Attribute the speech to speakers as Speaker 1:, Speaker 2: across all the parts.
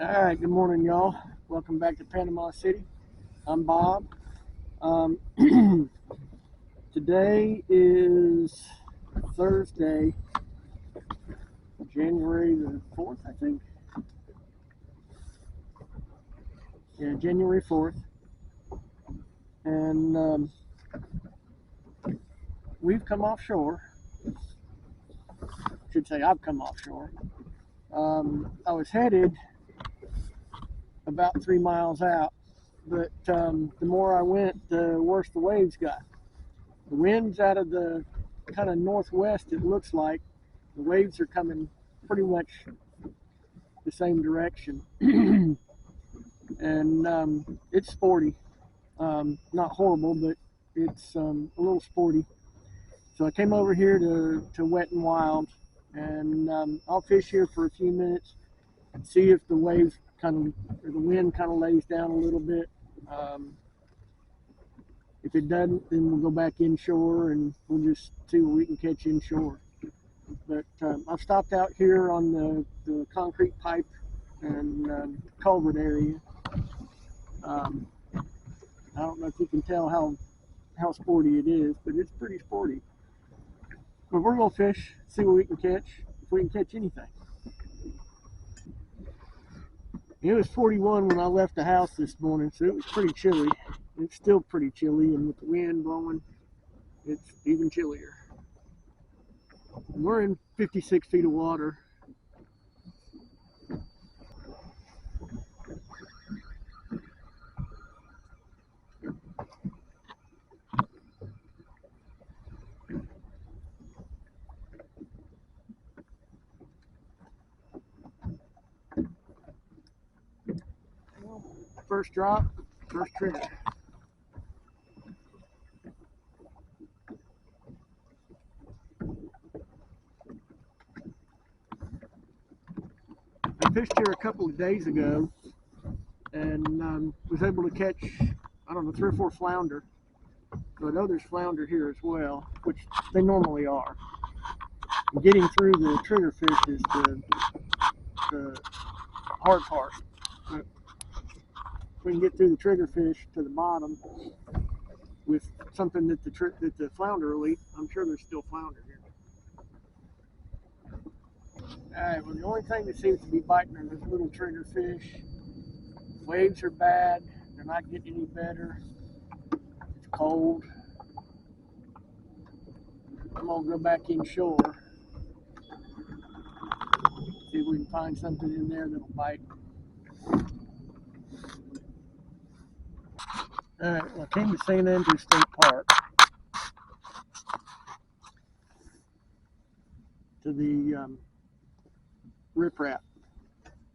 Speaker 1: All right, good morning, y'all. Welcome back to Panama City. I'm Bob. Um, Today is Thursday, January the 4th, I think. Yeah, January 4th. And we've come offshore. I should say I've come offshore. I was headed about 3 miles out, but the more I went, the worse the waves got. The wind's out of the kind of northwest, it looks like. The waves are coming pretty much the same direction. And it's sporty. Not horrible, but it's a little sporty. So I came over here to Wet and Wild, and I'll fish here for a few minutes, see if the waves or the wind kind of lays down a little bit. If it doesn't, then we'll go back inshore and we'll just see what we can catch inshore. But I've stopped out here on the concrete pipe and culvert area. I don't know if you can tell how sporty it is, but it's pretty sporty. But we're gonna fish, see what we can catch, if we can catch anything. It was 41 when I left the house this morning, so it was pretty chilly. It's still pretty chilly, and with the wind blowing, it's even chillier. And we're in 56 feet of water. First drop, first trigger. I fished here a couple of days ago and was able to catch, I don't know, 3 or 4 flounder. So I know there's flounder here as well, which they normally are. And getting through the trigger fish is the hard part. But if we can get through the trigger fish to the bottom with something that the flounder will eat, I'm sure there's still flounder here. All right, well, the only thing that seems to be biting are those little trigger fish. Waves are bad. They're not getting any better. It's cold. I'm gonna go back inshore, see if we can find something in there that'll bite. All right, well, I came to St. Andrew State Park, to the riprap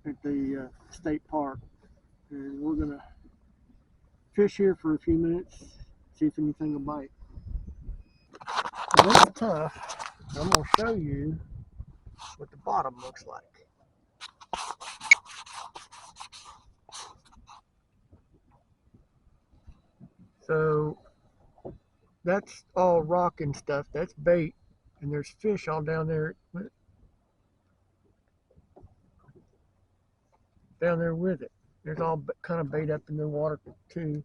Speaker 1: at the state park, and we're gonna fish here for a few minutes, see if anything will bite. It's tough. I'm gonna show you what the bottom looks like. So that's all rock and stuff. That's bait, and there's fish all down there with it. There's all kind of bait up in the water too.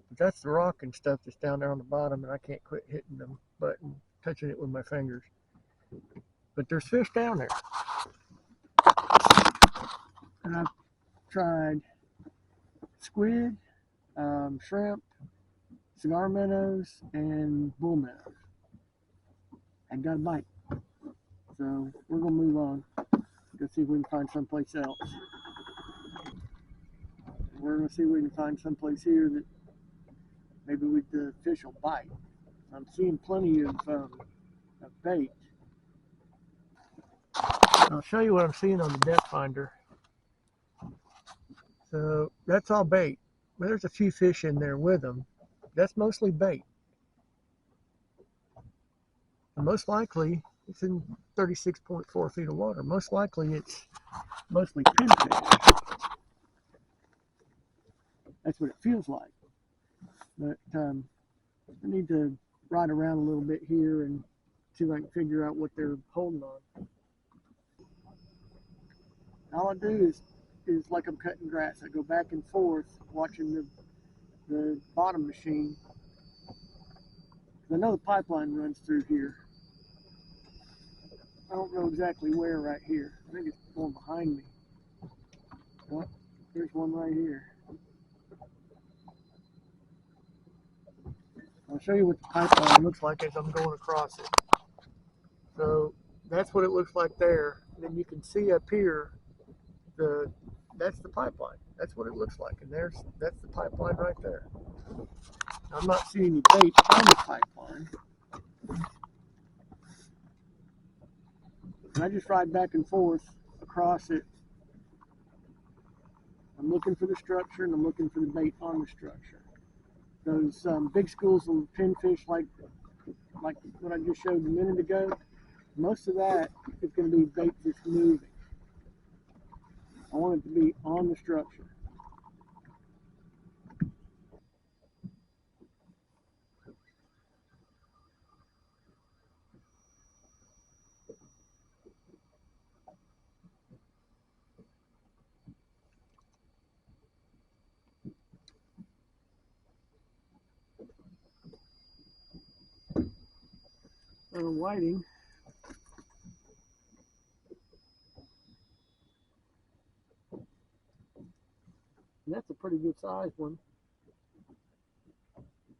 Speaker 1: But that's the rock and stuff that's down there on the bottom, and I can't quit hitting the button, touching it with my fingers. But there's fish down there. And I've tried squid, shrimp, cigar minnows, and bull minnows. I got a bite. So we're gonna move on. Go see if we can find someplace else. We're gonna see if we can find someplace here that maybe the fish will bite. I'm seeing plenty of bait. I'll show you what I'm seeing on the depth finder. So that's all bait. But there's a few fish in there with them. That's mostly bait. And most likely, it's in 36.4 feet of water. Most likely, it's mostly pinfish. That's what it feels like. But I need to ride around a little bit here and see if I can figure out what they're holding on. All I do is is like I'm cutting grass. I go back and forth watching the bottom machine. I know the pipeline runs through here. I don't know exactly where right here. I think it's going behind me. Oh, there's one right here. I'll show you what the pipeline looks like as I'm going across it. So that's what it looks like there. And then you can see up here, that's the pipeline. That's what it looks like. And that's the pipeline right there. Now, I'm not seeing any bait on the pipeline. And I just ride back and forth across it. I'm looking for the structure and I'm looking for the bait on the structure. Those big schools of pinfish like what I just showed a minute ago, most of that is going to be bait that's moving. I want it to be on the structure. And I'm whiting. And that's a pretty good sized one.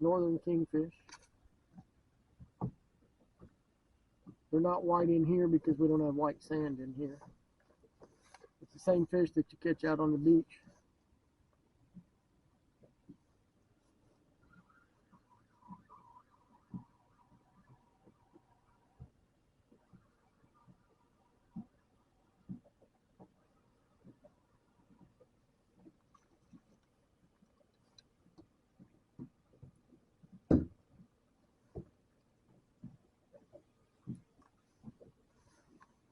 Speaker 1: Northern kingfish. They're not white in here because we don't have white sand in here. It's the same fish that you catch out on the beach.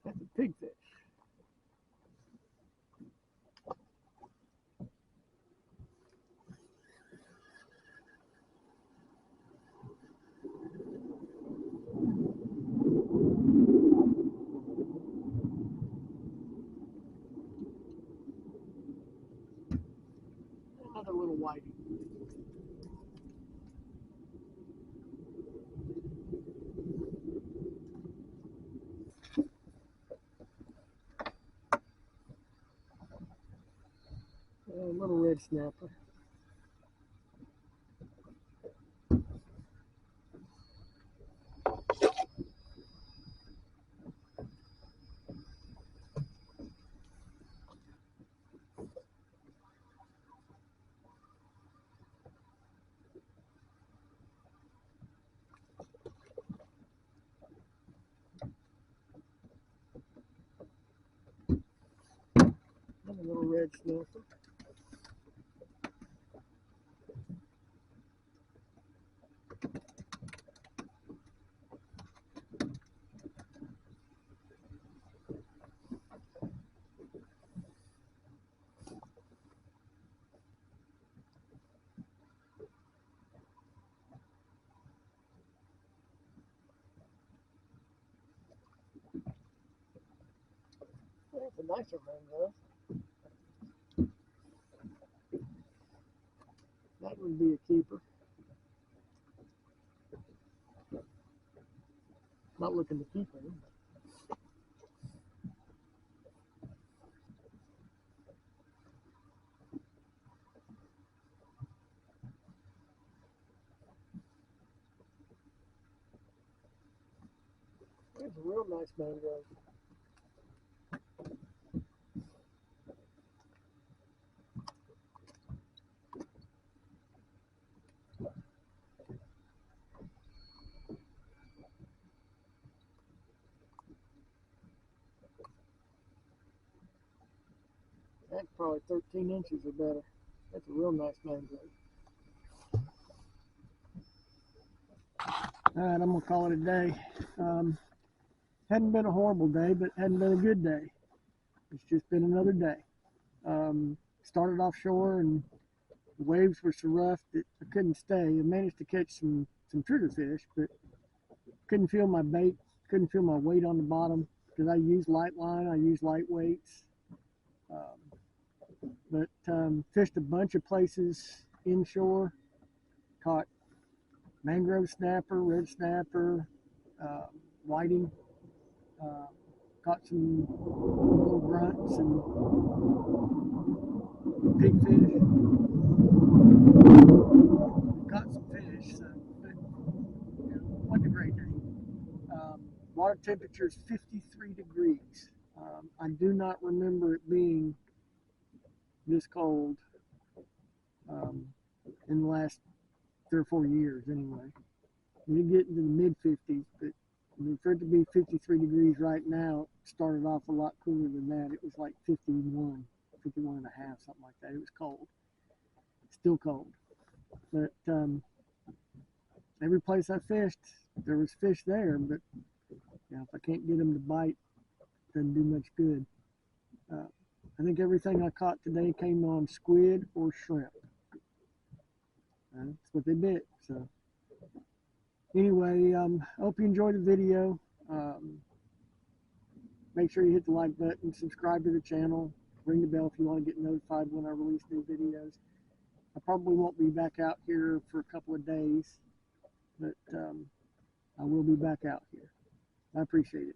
Speaker 1: That's a pigfish. Another little whiting. A little red snapper. Another little red snapper. That's a nicer mangrove. That would be a keeper. Not looking to keep him. There's a real nice mangrove. That's probably 13 inches or better. That's a real nice mangrove. All right, I'm gonna call it a day. Hadn't been a horrible day, but hadn't been a good day. It's just been another day. Started offshore and the waves were so rough that I couldn't stay. I managed to catch some triggerfish, but couldn't feel my bait, couldn't feel my weight on the bottom because I use light line, I use light weights. Um, But fished a bunch of places inshore, caught mangrove snapper, red snapper, whiting, uh, caught some little grunts and pigfish. Caught some fish, so but, wasn't a great day. Water temperature is 53 degrees. I do not remember it being this cold um, in the last 3 or 4 years, anyway. We didn't get into the mid 50s, but for it to be 53 degrees right now, it started off a lot cooler than that. It was like 51, 51 and a half, something like that. It was cold. Still cold. But every place I fished, there was fish there, but if I can't get them to bite, it doesn't do much good. I think everything I caught today came on squid or shrimp. That's what they bit. So anyway, I hope you enjoyed the video. Make sure you hit the like button, subscribe to the channel, ring the bell if you want to get notified when I release new videos. I probably won't be back out here for a couple of days, but I will be back out here. I appreciate it.